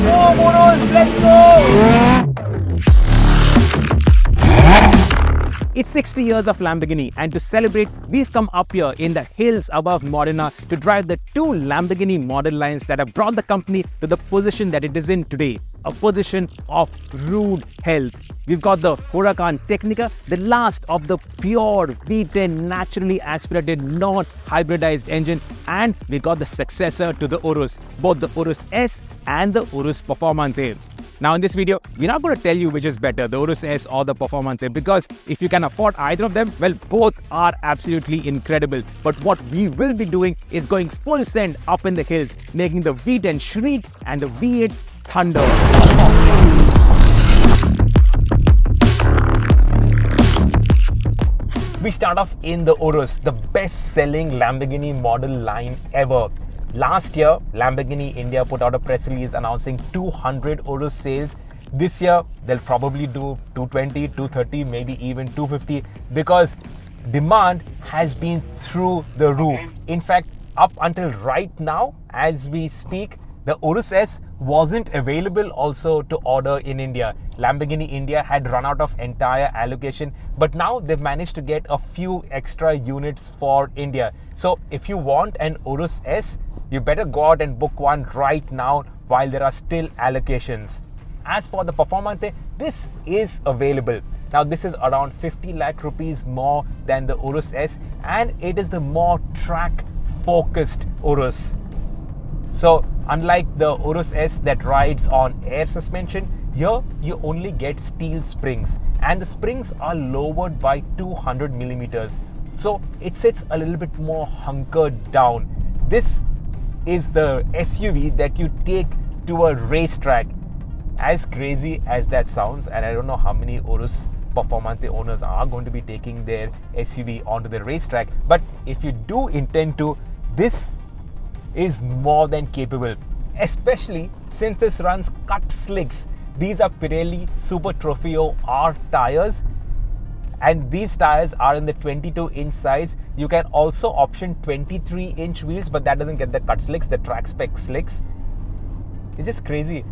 Go, Urus, let's go! It's 60 years of Lamborghini, and to celebrate, we've come up here in the hills above Modena to drive the two Lamborghini model lines that have brought the company to the position that it is in today, a position of rude health. We've got the Huracan Tecnica, the last of the pure V10 naturally aspirated non-hybridized engine, and we got the successor to the Urus, both the Urus S and the Urus Performante. Now in this video, we're not going to tell you which is better, the Urus S or the Performante, because if you can afford either of them, well, both are absolutely incredible. But what we will be doing is going full send up in the hills, making the V10 shriek and the V8 thunder. We start off in the Urus, the best-selling Lamborghini model line ever. Last year, Lamborghini India put out a press release announcing 200 Urus sales. This year, they'll probably do 220, 230, maybe even 250 because demand has been through the roof. In fact, up until right now, as we speak, the Urus S wasn't available also to order in India. Lamborghini India had run out of entire allocation, but now they've managed to get a few extra units for India. So if you want an Urus S, you better go out and book one right now while there are still allocations. As for the Performante, this is available. Now this is around 50 lakh rupees more than the Urus S, and it is the more track focused Urus. So unlike the Urus S that rides on air suspension, here you only get steel springs, and the springs are lowered by 200 millimeters. So it sits a little bit more hunkered down. This is the SUV that you take to a racetrack. As crazy as that sounds, and I don't know how many Urus Performante owners are going to be taking their SUV onto the racetrack, but if you do intend to, this is more than capable, especially since this runs cut slicks. These are Pirelli Super Trofeo R tires, and these tires are in the 22-inch size. You can also option 23-inch wheels, but that doesn't get the cut slicks, the track spec slicks. It's just crazy.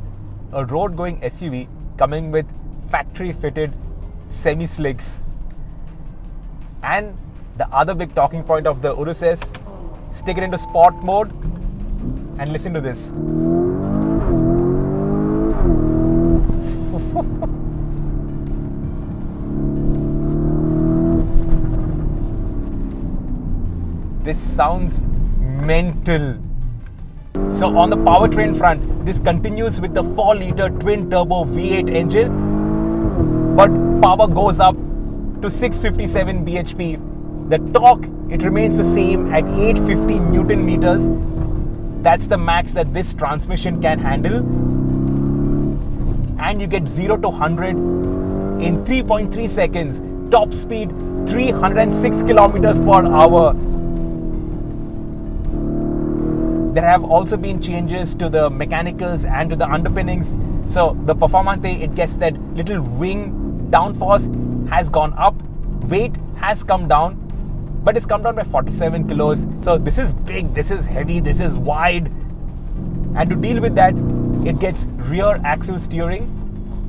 A road-going SUV coming with factory-fitted semi-slicks. And the other big talking point of the Urus S, stick it into sport mode and listen to this. This sounds mental. So on the powertrain front, this continues with the 4-liter twin-turbo V8 engine, but power goes up to 657 bhp. The torque, it remains the same at 850 Newton meters. That's the max that this transmission can handle. And you get 0 to 100 in 3.3 seconds. Top speed 306 kilometers per hour. There have also been changes to the mechanicals and to the underpinnings. So the Performante, it gets that little wing downforce has gone up. Weight has come down, but it's come down by 47 kilos. So this is big, this is heavy, this is wide. And to deal with that, it gets rear axle steering.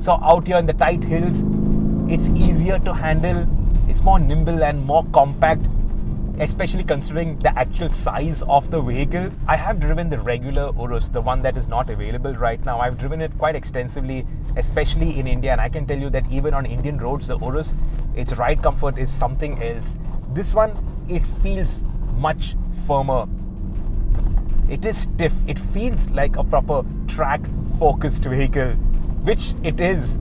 So out here in the tight hills, it's easier to handle. It's more nimble and more compact, especially considering the actual size of the vehicle. I have driven the regular Urus, the one that is not available right now. I've driven it quite extensively, especially in India, and I can tell you that even on Indian roads, the Urus, its ride comfort is something else. This one, it feels much firmer. It is stiff. It feels like a proper track-focused vehicle, which it is.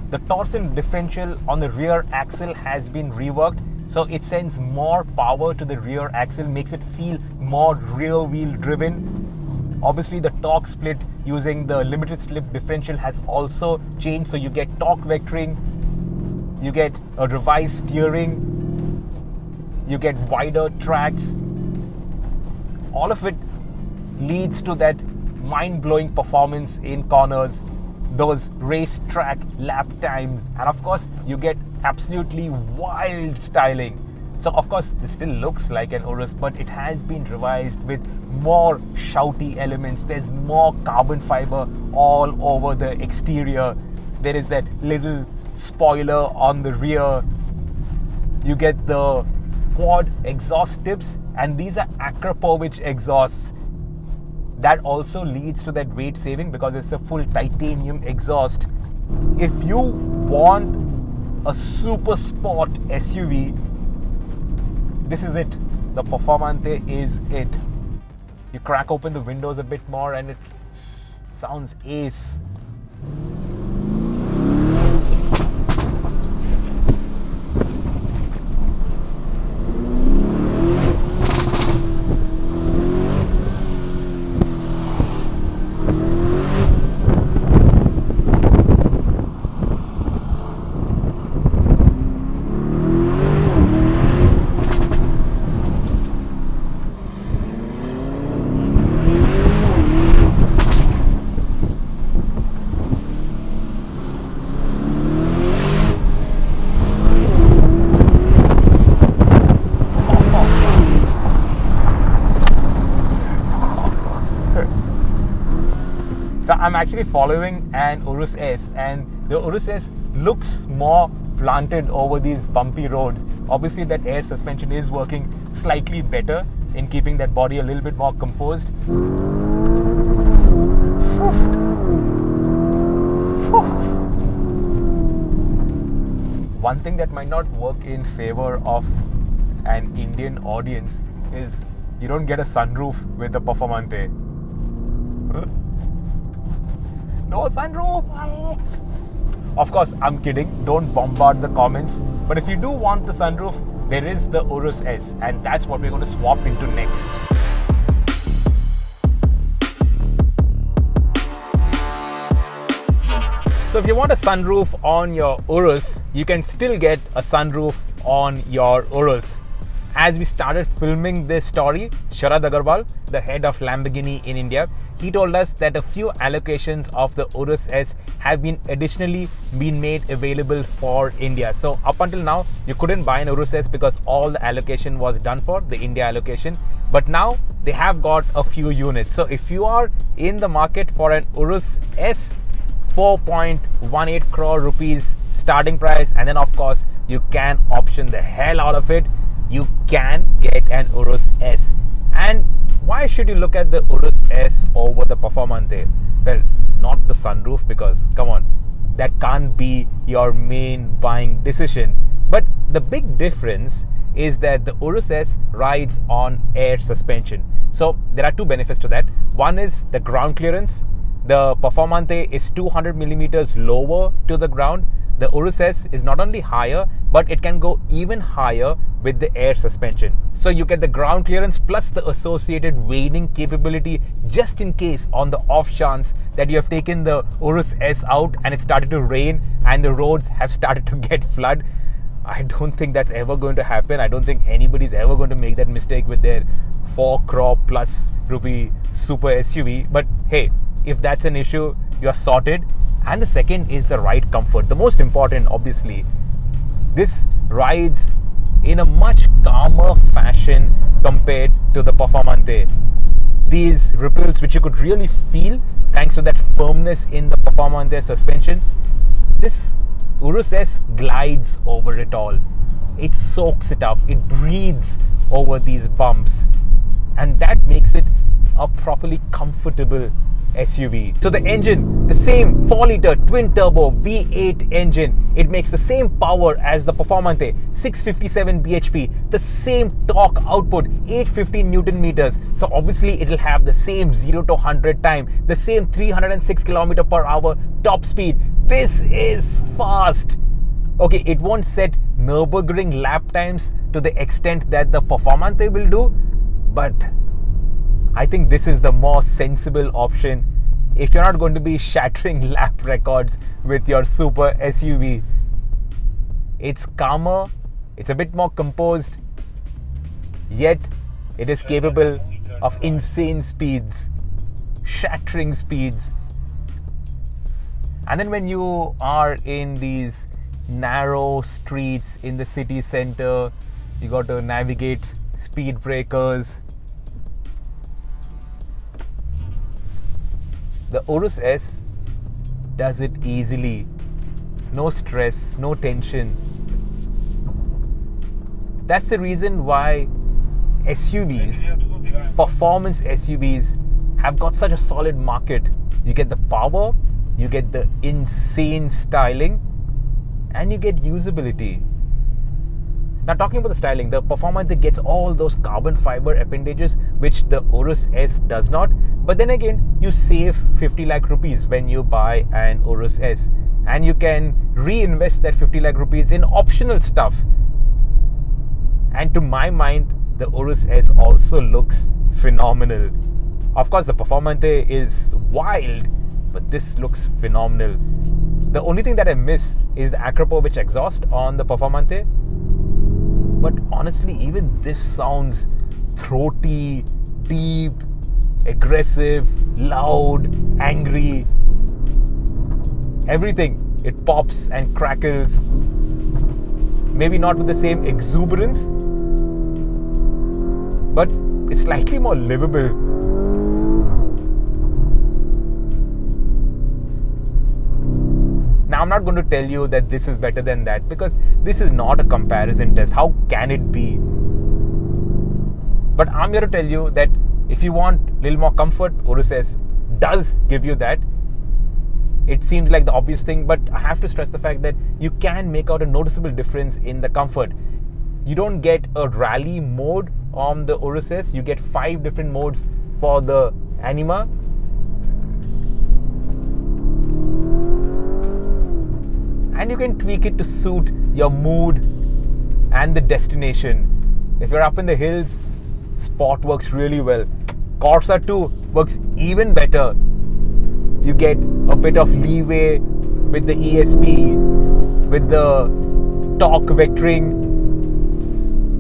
The torsion differential on the rear axle has been reworked, so it sends more power to the rear axle, makes it feel more rear wheel driven. Obviously the torque split using the limited slip differential has also changed, so you get torque vectoring, you get a revised steering, you get wider tracks. All of it leads to that mind-blowing performance in corners, those racetrack lap times, and of course you get absolutely wild styling. So of course, this still looks like an Urus, but it has been revised with more shouty elements. There's more carbon fiber all over the exterior. There is that little spoiler on the rear. You get the quad exhaust tips, and these are Akrapovic exhausts. That also leads to that weight saving because it's a full titanium exhaust. If you want a super sport SUV, this is it. The Performante is it. You crack open the windows a bit more and it sounds ace. So I'm actually following an Urus S, and the Urus S looks more planted over these bumpy roads. Obviously that air suspension is working slightly better in keeping that body a little bit more composed. One thing that might not work in favor of an Indian audience is you don't get a sunroof with the Performante. No sunroof! Of course, I'm kidding. Don't bombard the comments. But if you do want the sunroof, there is the Urus S, and that's what we're going to swap into next. So if you want a sunroof on your Urus, you can still get a sunroof on your Urus. As we started filming this story, Sharad Agarwal, the head of Lamborghini in India, he told us that a few allocations of the Urus S have been additionally been made available for India. So up until now, you couldn't buy an Urus S because all the allocation was done for the India allocation. But now they have got a few units. So if you are in the market for an Urus S, 4.18 crore rupees starting price, and then of course you can option the hell out of it. You can get an Urus S. And why should you look at the Urus S over the Performante? Well, not the sunroof, because come on, that can't be your main buying decision. But the big difference is that the Urus S rides on air suspension. So there are two benefits to that. One is the ground clearance. The Performante is 200 millimeters lower to the ground. The Urus S is not only higher, but it can go even higher with the air suspension. So you get the ground clearance plus the associated wading capability, just in case on the off chance that you have taken the Urus S out and it started to rain and the roads have started to get flood. I don't think that's ever going to happen. I don't think anybody's ever going to make that mistake with their 4 crore plus rupee super SUV. But hey, if that's an issue, you're sorted. And the second is the ride comfort. The most important, obviously, this rides in a much calmer fashion compared to the Performante. These ripples, which you could really feel thanks to that firmness in the Performante suspension, this Urus S glides over it all. It soaks it up. It breathes over these bumps. And that makes it a properly comfortable SUV. So the engine, the same 4-liter twin-turbo V8 engine. It makes the same power as the Performante, 657 bhp, the same torque output, 850 Newton meters. So obviously it will have the same 0 to 100 time, the same 306 km per hour top speed. This is fast. Okay, it won't set Nürburgring lap times to the extent that the Performante will do, but I think this is the more sensible option if you're not going to be shattering lap records with your super SUV. It's calmer, it's a bit more composed, yet it is capable of insane speeds, shattering speeds. And then when you are in these narrow streets in the city center, You got to navigate speed breakers. The Urus S does it easily. No stress, no tension. That's the reason why SUVs, performance SUVs, have got such a solid market. You get the power, you get the insane styling, and you get usability. Now, talking about the styling, the Performante gets all those carbon fiber appendages which the Urus S does not. But then again, you save 50 lakh rupees when you buy an Urus S, and you can reinvest that 50 lakh rupees in optional stuff. And to my mind, the Urus S also looks phenomenal. Of course, the Performante is wild, but this looks phenomenal. The only thing that I miss is the Acropov exhaust on the Performante. But honestly, even this sounds throaty, deep, aggressive, loud, angry. Everything. It pops and crackles. Maybe not with the same exuberance, but it's slightly more livable. Now, I'm not going to tell you that this is better than that, because this is not a comparison test. How can it be? But I'm here to tell you that if you want a little more comfort, Urus S does give you that. It seems like the obvious thing, but I have to stress the fact that you can make out a noticeable difference in the comfort. You don't get a rally mode on the Urus S. You get 5 different modes for the Anima. And you can tweak it to suit your mood and the destination. If you're up in the hills, Sport works really well. Corsa 2 works even better. You get a bit of leeway with the ESP, with the torque vectoring,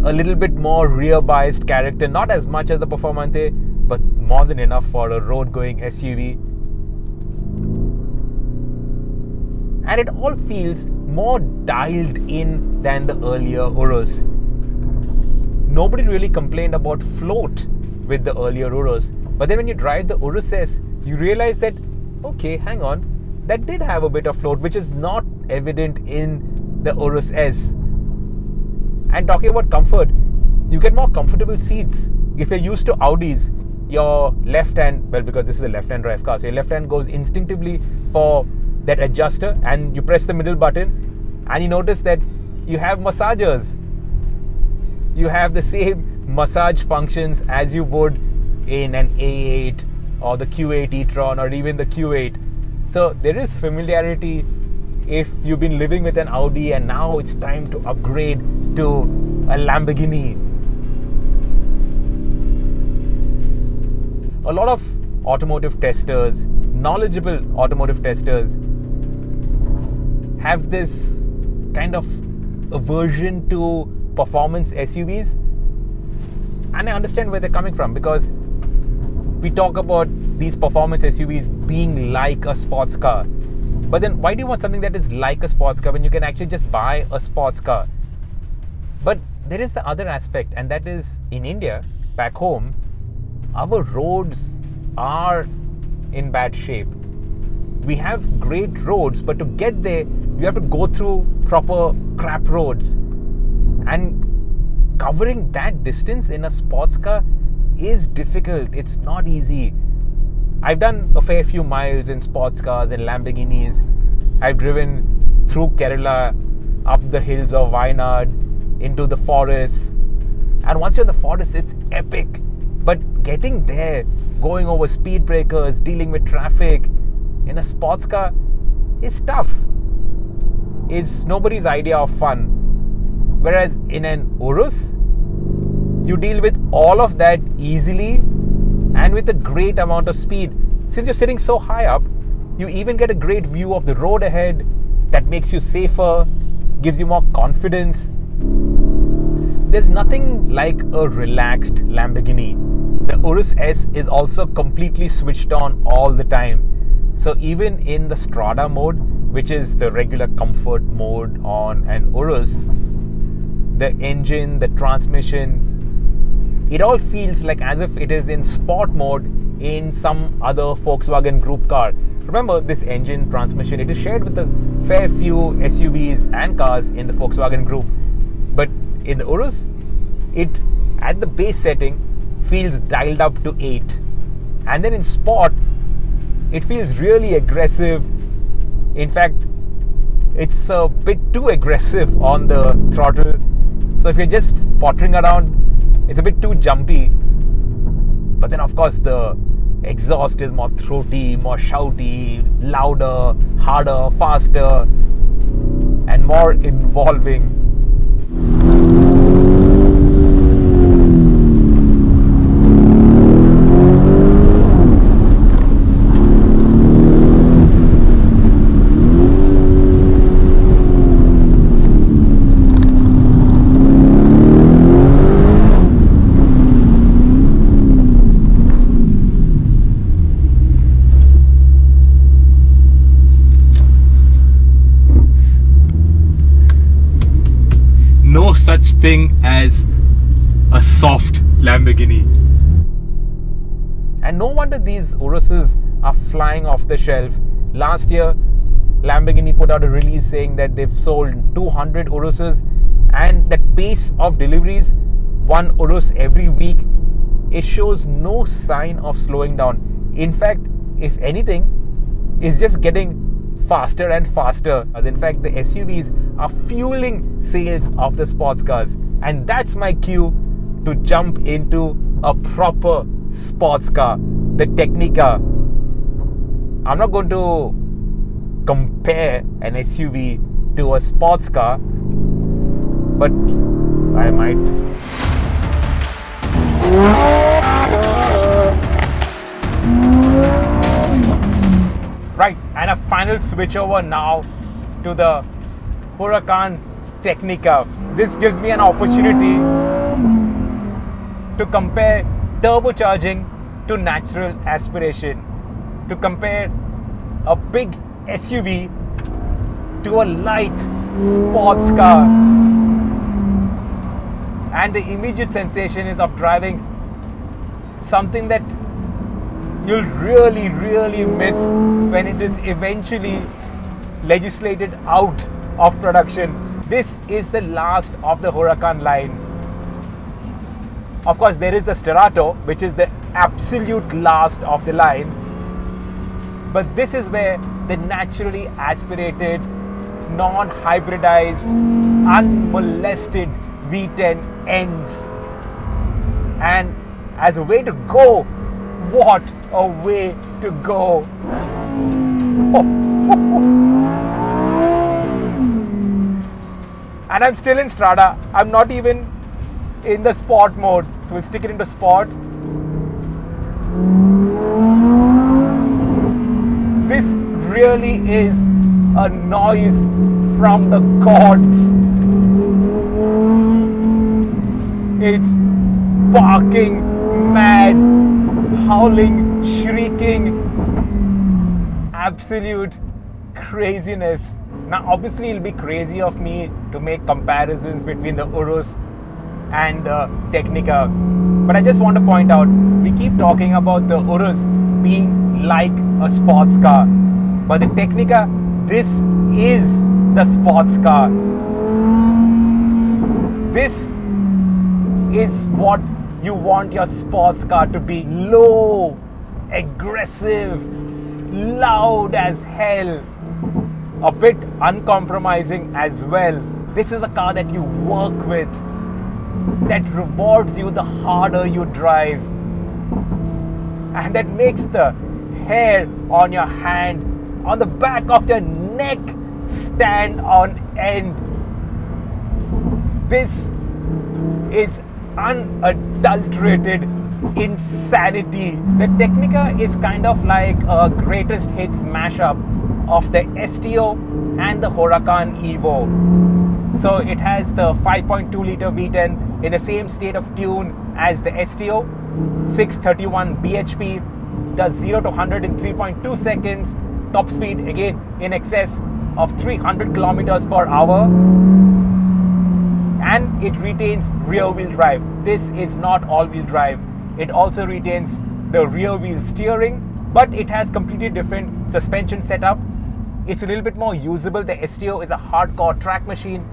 a little bit more rear biased character, not as much as the Performante, but more than enough for a road going SUV. And it all feels more dialed in than the earlier Urus. Nobody really complained about float with the earlier Urus. But then when you drive the Urus S, you realize that, okay, hang on, that did have a bit of float, which is not evident in the Urus S. And talking about comfort, you get more comfortable seats. If you're used to Audis, your left hand, well, because this is a left-hand drive car, so your left hand goes instinctively for that adjuster, and you press the middle button, and you notice that you have massagers. You have the same massage functions as you would in an A8 or the Q8 e-tron or even the Q8. So there is familiarity if you've been living with an Audi and now it's time to upgrade to a Lamborghini. A lot of automotive testers, knowledgeable automotive testers, have this kind of aversion to performance SUVs, and I understand where they're coming from, because we talk about these performance SUVs being like a sports car. But then why do you want something that is like a sports car when you can actually just buy a sports car? But there is the other aspect, and that is in India, back home, our roads are in bad shape. We have great roads, but to get there, you have to go through proper crap roads. And covering that distance in a sports car is difficult. It's not easy. I've done a fair few miles in sports cars and Lamborghinis. I've driven through Kerala, up the hills of Wayanad, into the forest. And once you're in the forest, it's epic. But getting there, going over speed breakers, dealing with traffic in a sports car is tough. It's nobody's idea of fun. Whereas in an Urus, you deal with all of that easily and with a great amount of speed. Since you're sitting so high up, you even get a great view of the road ahead that makes you safer, gives you more confidence. There's nothing like a relaxed Lamborghini. The Urus S is also completely switched on all the time. So even in the Strada mode, which is the regular comfort mode on an Urus, the engine, the transmission, it all feels like as if it is in sport mode in some other Volkswagen Group car. Remember, this engine, transmission, it is shared with a fair few SUVs and cars in the Volkswagen Group. But in the Urus, it at the base setting feels dialed up to 8. And then in sport, it feels really aggressive. In fact, it's a bit too aggressive on the throttle. So if you're just pottering around, it's a bit too jumpy. But then of course the exhaust is more throaty, more shouty, louder, harder, faster, and more involving. No such thing as a soft Lamborghini. And no wonder these Uruses are flying off the shelf. Last year, Lamborghini put out a release saying that they've sold 200 Uruses, and that pace of deliveries, one Urus every week, it shows no sign of slowing down. In fact, if anything, it's just getting faster and faster. As in fact, the SUVs are fueling sales of the sports cars, and that's my cue to jump into a proper sports car, the Tecnica. I'm not going to compare an SUV to a sports car, but I might. Right, and a final switch over now to the Huracan Tecnica. This gives me an opportunity to compare turbocharging to natural aspiration, to compare a big SUV to a light sports car. And the immediate sensation is of driving something that you'll really, really miss when it is eventually legislated out of production. This is the last of the Huracan line. Of course, there is the Sterato, which is the absolute last of the line. But this is where the naturally aspirated, non-hybridized, unmolested V10 ends. And as a way to go, what a way to go! And I'm still in Strada. I'm not even in the sport mode. So we'll stick it into sport. This really is a noise from the gods. It's barking, mad, howling, shrieking, absolute craziness. Now obviously it'll be crazy of me to make comparisons between the Urus and the Tecnica, but I just want to point out, we keep talking about the Urus being like a sports car, but the Tecnica, this is the sports car. This is what you want your sports car to be: low, aggressive, loud as hell, a bit uncompromising as well. This is a car that you work with, that rewards you the harder you drive, and that makes the hair on your hand, on the back of your neck, stand on end. This is unadulterated insanity. The Tecnica is kind of like a greatest hits mashup of the STO and the Huracan Evo. So it has the 5.2 litre V10 in the same state of tune as the STO, 631 bhp, does 0 to 100 in 3.2 seconds, top speed again in excess of 300 kilometers per hour, and it retains rear wheel drive. This is not all wheel drive. It also retains the rear wheel steering, but it has completely different suspension setup. It's a little bit more usable. The STO is a hardcore track machine.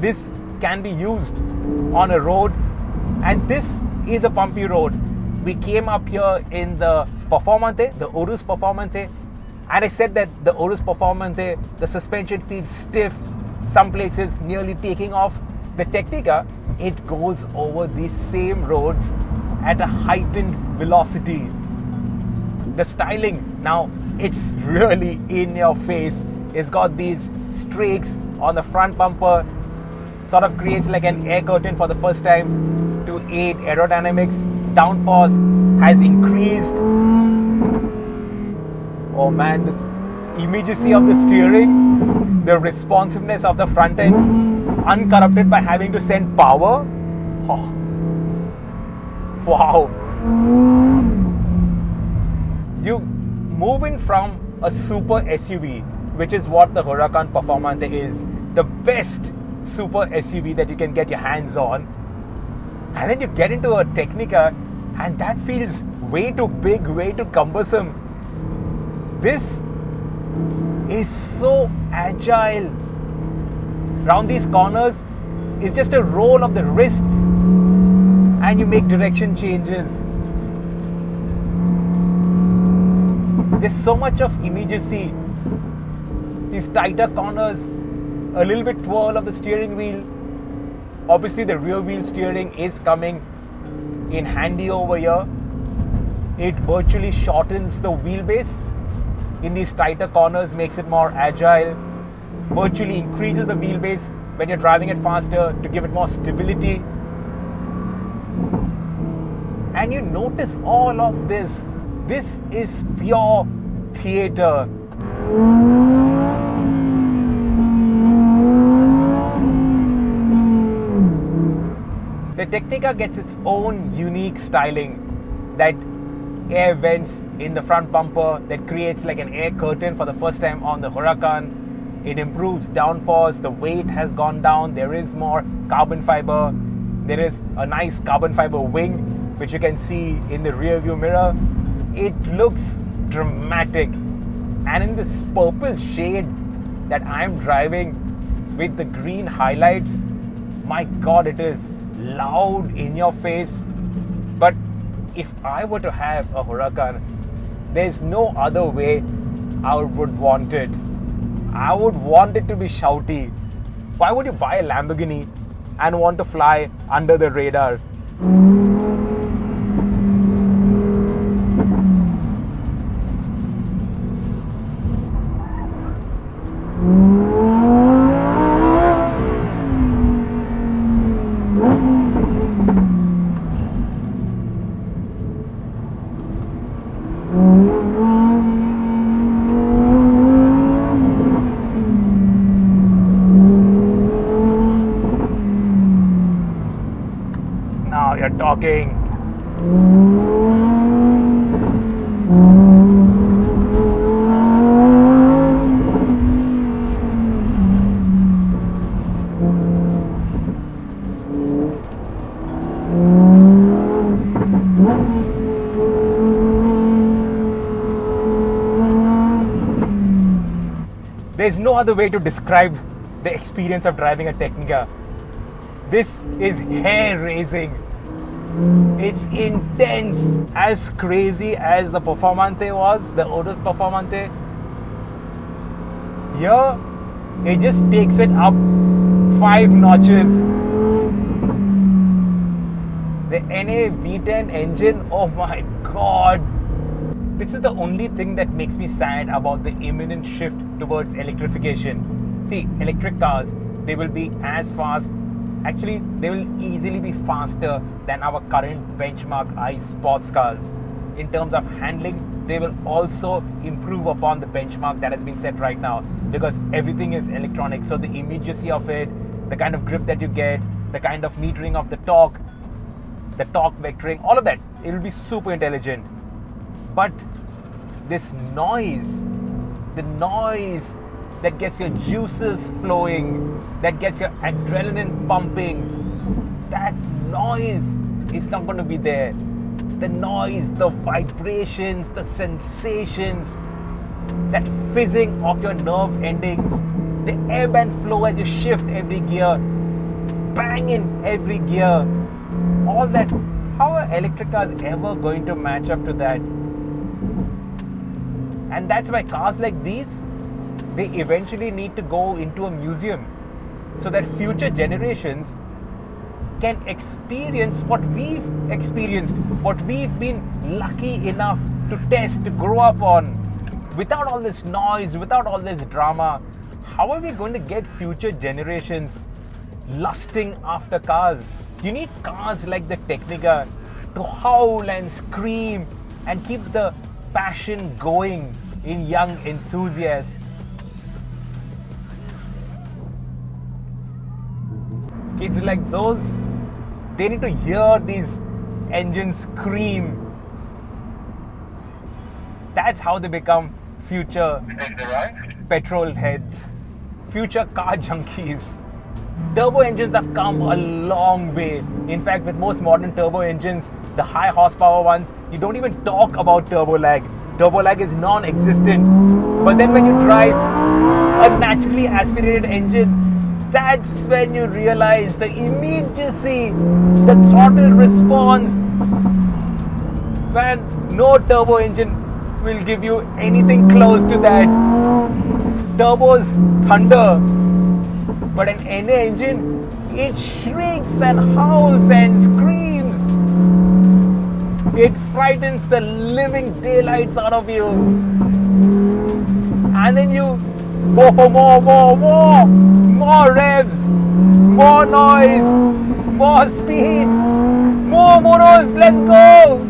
This can be used on a road, and this is a bumpy road. We came up here in the Performante, the Urus Performante, and I said that the Urus Performante, the suspension feels stiff, some places nearly taking off. The Tecnica, it goes over these same roads at a heightened velocity. The styling, now it's really in your face. It's got these streaks on the front bumper, sort of creates like an air curtain for the first time to aid aerodynamics. Downforce has increased. Oh man, this immediacy of the steering, the responsiveness of the front end, uncorrupted by having to send power. Oh. Wow. You move in from a super SUV, which is what the Huracan Performante is, the best super SUV that you can get your hands on, and then you get into a Tecnica and that feels way too big, way too cumbersome. This is so agile. Round these corners is just a roll of the wrists and you make direction changes. There's so much of immediacy. These tighter corners, a little bit twirl of the steering wheel. Obviously the rear wheel steering is coming in handy over here. It virtually shortens the wheelbase in these tighter corners, makes it more agile, virtually increases the wheelbase when you're driving it faster to give it more stability. And you notice all of this. This is pure theater. The Tecnica gets its own unique styling, that air vents in the front bumper that creates like an air curtain for the first time on the Huracan. It improves downforce, the weight has gone down, there is more carbon fiber, there is a nice carbon fiber wing which you can see in the rear view mirror. It looks dramatic, and in this purple shade that I'm driving with the green highlights, my god, it is loud in your face. But if I were to have a Huracan, there's no other way I would want it. I would want it to be shouty. Why would you buy a Lamborghini and want to fly under the radar? Now you're talking. There's no other way to describe the experience of driving a Tecnica. This is hair-raising. It's intense. As crazy as the Performante was, the Urus Performante, here it just takes it up 5 notches. The NA V10 engine, oh my god. This is the only thing that makes me sad about the imminent shift towards electrification. See, electric cars, they will be as fast. Actually, they will easily be faster than our current benchmark ICE sports cars. In terms of handling, they will also improve upon the benchmark that has been set right now, because everything is electronic. So the immediacy of it, the kind of grip that you get, the kind of metering of the torque vectoring, all of that, it will be super intelligent. But this noise, the noise that gets your juices flowing, that gets your adrenaline pumping. That noise is not going to be there. The noise, the vibrations, the sensations, that fizzing of your nerve endings, the ebb and flow as you shift every gear, bang in every gear, all that. How are electric cars ever going to match up to that? And that's why cars like these, they eventually need to go into a museum so that future generations can experience what we've experienced, what we've been lucky enough to test, to grow up on, without all this noise, without all this drama. How are we going to get future generations lusting after cars? You need cars like the Tecnica to howl and scream and keep the passion going in young enthusiasts. Kids like those, they need to hear these engines scream. That's how they become future petrol heads, future car junkies. Turbo engines have come a long way. In fact, with most modern turbo engines, the high horsepower ones, you don't even talk about turbo lag. Turbo lag is non-existent. But then when you drive a naturally aspirated engine, that's when you realize the immediacy, the throttle response. Man, no turbo engine will give you anything close to that. Turbos thunder, but an NA engine, it shrieks and howls and screams. It frightens the living daylights out of you. And then you go for more revs, more noise, more speed, more motos, let's go!